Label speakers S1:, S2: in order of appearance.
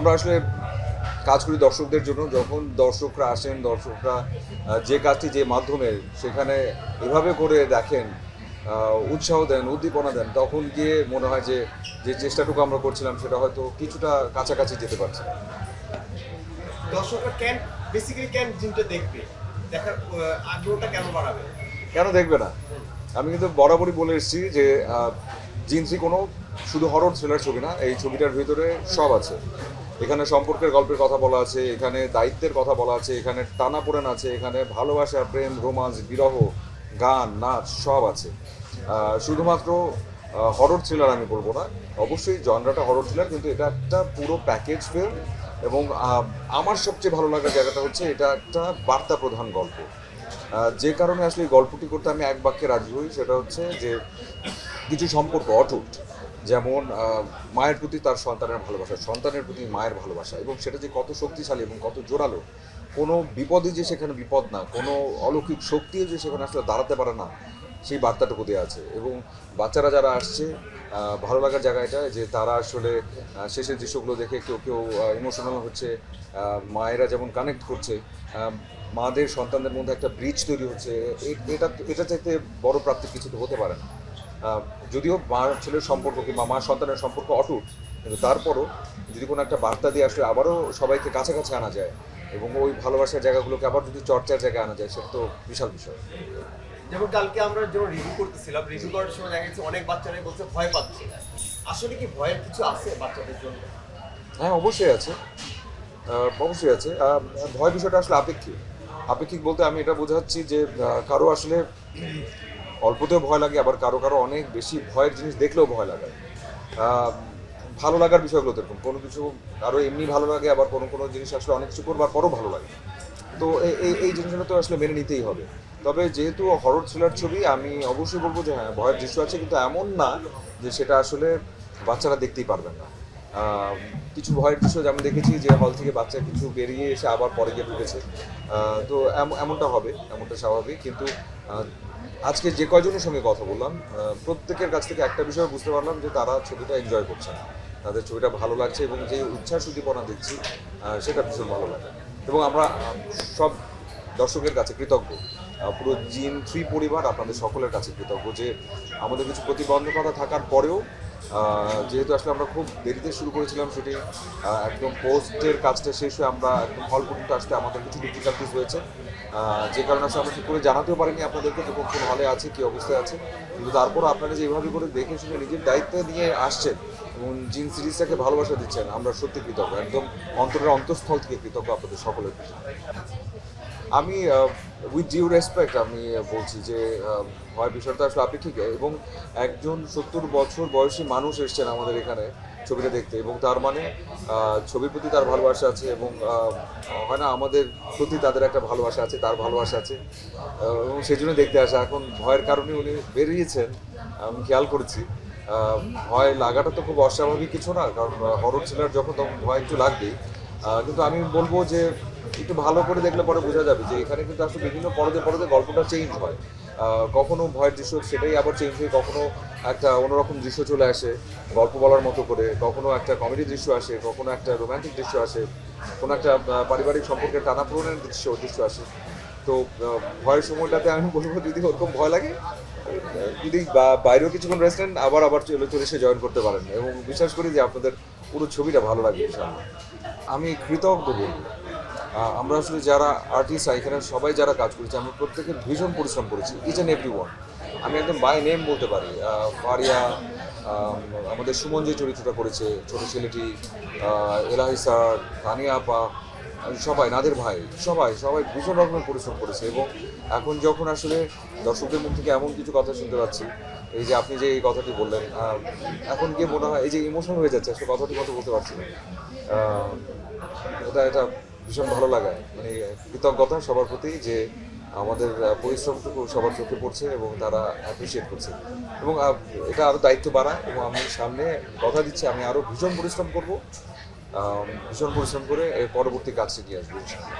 S1: আমরা আসলে কাজ করি দর্শকদের জন্য। যখন দর্শকরা আসেন, দর্শকরা যে কাজটি যে মাধ্যমে সেখানে এভাবে করে দেখেন, উৎসাহ দেন, উদ্দীপনা দেন, তখন গিয়ে মনে হয় যে যে চেষ্টাটুকু আমরা করছিলাম সেটা হয়তো কিছুটা কাছাকাছি যেতে পারছে।
S2: দর্শকরা কেন জিমটা দেখবে, দেখার আগ্রহটা কেন বাড়াবে?
S1: কেন দেখবে না? আমি কিন্তু বরাবরই বলে এসেছি যে জিন 3 কোনো শুধু হরর থ্রিলার ছবি না, এই ছবিটার ভিতরে সব আছে। এখানে সম্পর্কের গল্পের কথা বলা আছে, এখানে দায়িত্বের কথা বলা আছে, এখানে টানাপোড়েন আছে, এখানে ভালোবাসা, প্রেম, রোমান্স, বিরহ, গান, নাচ সব আছে। শুধুমাত্র হরর থ্রিলার আমি বলবো না, অবশ্যই জনরাটা হরর থ্রিলার, কিন্তু এটা একটা পুরো প্যাকেজ ফিল্ম। এবং আমার সবচেয়ে ভালো লাগার জায়গাটা হচ্ছে এটা একটা বার্তা প্রধান গল্প। যে কারণে আসলে এই গল্পটি করতে আমি এক বাক্যে রাজি হই, সেটা হচ্ছে যে কিছু সম্পর্ক অটুট, যেমন মায়ের প্রতি তার সন্তানের ভালোবাসা, সন্তানের প্রতি মায়ের ভালোবাসা, এবং সেটা যে কত শক্তিশালী এবং কত জোরালো। কোনো বিপদই যে সেখানে বিপদ না, কোনো অলৌকিক শক্তিও যে সেখানে আসলে দাঁড়াতে পারে না, সেই বার্তাটুকু দেওয়া আছে। এবং বাচ্চারা যারা আসছে, ভালো লাগার জায়গা এটা যে তারা আসলে শেষের দৃশ্যগুলো দেখে কেউ কেউ ইমোশনাল হচ্ছে, মায়েরা যেমন কানেক্ট করছে, মাদের সন্তানদের মধ্যে একটা ব্রিজ তৈরি হচ্ছে। এটা চাইতে বড় প্রাপ্তির কিছু তো হতে পারে না। যদিও মা ছেলের সম্পর্ক কিংবা মা সন্তানের সম্পর্ক অটুট, কিন্তু তারপরও যদি কোনো একটা বার্তা দিয়ে আসলে আবারও সবাইকে কাছাকাছি আনা যায় এবং ওই ভালোবাসার জায়গাগুলোকে আবার যদি চর্চার জায়গায় আনা যায়, সেটা তো বিশাল বিষয়।
S2: যেমন কালকে আমরা যখন রিভিউ করতেছিলাম, রিভিউ করার সময় দেখা গেছে অনেক বাচ্চারাই বলছে ভয় পাচ্ছে। আসলে কি ভয়ের কিছু আছে বাচ্চাদের জন্য?
S1: হ্যাঁ, অবশ্যই আছে, অবশ্যই আছে। ভয় বিষয়টা আসলে আপেক্ষিক। আপেক্ষিক বলতে আমি এটা বোঝাচ্ছি যে কারো আসলে অল্পতেও ভয় লাগে, আবার কারো কারো অনেক বেশি ভয়ের জিনিস দেখলেও ভয় লাগে। আহ, ভালো লাগার বিষয়গুলো দেখুন, কোনো কিছু কারো এমনি ভালো লাগে, আবার কোনো কোনো জিনিস আসলে অনেক কিছু করবার পরও ভালো লাগে। তো এই জিনিসগুলো তো আসলে মেনে নিতেই হবে। তবে যেহেতু হরর থ্রিলার ছবি, আমি অবশ্যই বলবো যে হ্যাঁ, ভয়ের দৃশ্য আছে, কিন্তু এমন না যে সেটা আসলে বাচ্চারা দেখতেই পারবেন না। কিছু ভয়ের দৃশ্য যেমন দেখেছি যে হল থেকে বাচ্চা কিছু বেরিয়ে এসে আবার পরে গিয়ে ঢুকেছে। তো এমনটা হবে, এমনটা স্বাভাবিক। কিন্তু আজকে যে কয়জনের সঙ্গে কথা বললাম, প্রত্যেকের কাছ থেকে একটা বিষয় বুঝতে পারলাম যে তারা ছবিটা এনজয় করছে, তাদের ছবিটা ভালো লাগছে, এবং যে উচ্ছ্বাস উদ্দীপনা দেখছি সেটা ভীষণ ভালো লাগে। এবং আমরা সব দর্শকের কাছে কৃতজ্ঞ, পুরো জিন 3 পরিবার আপনাদের সকলের কাছে কৃতজ্ঞ যে আমাদের কিছু প্রতিবন্ধকতা থাকার পরেও, যেহেতু আসলে আমরা খুব দেরিতে শুরু করেছিলাম শুটিং, একদম পোস্টের কাজটা শেষ হয়ে আমরা একদম হল পর্যন্ত আসতে আমাদের কিছু ডিফিকাল্টিস হয়েছে, যে কারণে আসলে আমরা ঠিক করে জানাতেও পারিনি আপনাদেরকে যে কোন কোন হলে আছে, কী অবস্থায় আছে। কিন্তু তারপর আপনারা যে এইভাবে করে দেখে শুনে নিজের দায়িত্ব নিয়ে আসছেন এবং জিন সিরিজটাকে ভালোবাসা দিচ্ছেন, আমরা সত্যি কৃতজ্ঞ, একদম অন্তরের অন্তঃস্থল থেকে কৃতজ্ঞ আপনাদের সকলের প্রতি। আমি উইথ ডিউ রেসপেক্ট আমি বলছি যে ভয় বিষয়টা আসলে আপেক্ষিক, এবং একজন 70 বছর বয়সী মানুষ এসছেন আমাদের এখানে ছবিটা দেখতে, এবং তার মানে ছবির প্রতি তার ভালোবাসা আছে, এবং হয় না আমাদের প্রতি তাদের একটা ভালোবাসা আছে, তার ভালোবাসা আছে, এবং সেই জন্য দেখতে আসা। এখন ভয়ের কারণে উনি বেরিয়েছেন, আমি খেয়াল করেছি। ভয় লাগাটা তো খুব অস্বাভাবিক কিছু না, কারণ হরর থ্রিলার যখন তখন ভয় একটু লাগবেই। কিন্তু আমি বলবো যে একটু ভালো করে দেখলে পরে বোঝা যাবে যে এখানে কিন্তু আসলে বিভিন্ন পরদে পরদে গল্পটা চেঞ্জ হয়। কখনো ভয়ের দৃশ্য সেটাই আবার চেঞ্জ হয়ে কখনো একটা অন্যরকম দৃশ্য চলে আসে গল্প বলার মতো করে, কখনো একটা কমেডি দৃশ্য আসে, কখনো একটা রোম্যান্টিক দৃশ্য আসে, কোনো একটা পারিবারিক সম্পর্কের টানাপোড়েনের দৃশ্য আসে। তো ভয়ের সময়টাতে আমি বলবো যদি ওরকম ভয় লাগে, যদি বাইরেও কিছুক্ষণ রেস্ট নেন, আবার আবার চলে এসে জয়েন করতে পারেন, এবং বিশ্বাস করি যে আপনাদের পুরো ছবিটা ভালো লাগবে ইনশাআল্লাহ। আমি কৃতজ্ঞ বলবো, আমরা আসলে যারা আর্টিস্ট এখানে সবাই যারা কাজ করেছে, আমরা প্রত্যেকে ভীষণ পরিশ্রম করেছি, ইচ অ্যান্ড এভরি ওয়ান। আমি একদম বাই নেম বলতে পারি, ফারিয়া, আমাদের সুমন যে চরিত্রটা করেছে ছোটো ছেলেটি, এলাহি স্যার, তানিয়া আপা, সবাই, নাদের ভাই, সবাই সবাই ভীষণ রকমের পরিশ্রম করেছে। এবং এখন যখন আসলে দর্শকদের মুখ থেকে এমন কিছু কথা শুনতে পাচ্ছি, এই যে আপনি যে এই কথাটি বললেন, এখন গিয়ে মনে হয় এই যে ইমোশন হয়ে যাচ্ছে, আসলে কথাটি কথা বলতে পারছি না। এটা ভীষণ ভালো লাগায়, মানে কৃতজ্ঞতা সবার প্রতি যে আমাদের পরিশ্রমটুকু সবার চোখে পড়ছে এবং তারা অ্যাপ্রিসিয়েট করছে। এবং এটা আরও দায়িত্ব বাড়ায়, এবং আমি সামনে কথা দিচ্ছি আমি আরও ভীষণ পরিশ্রম করব, ভীষণ পরিশ্রম করে এর পরবর্তী কাজটি নিয়ে আসবো ইনশাআল্লাহ।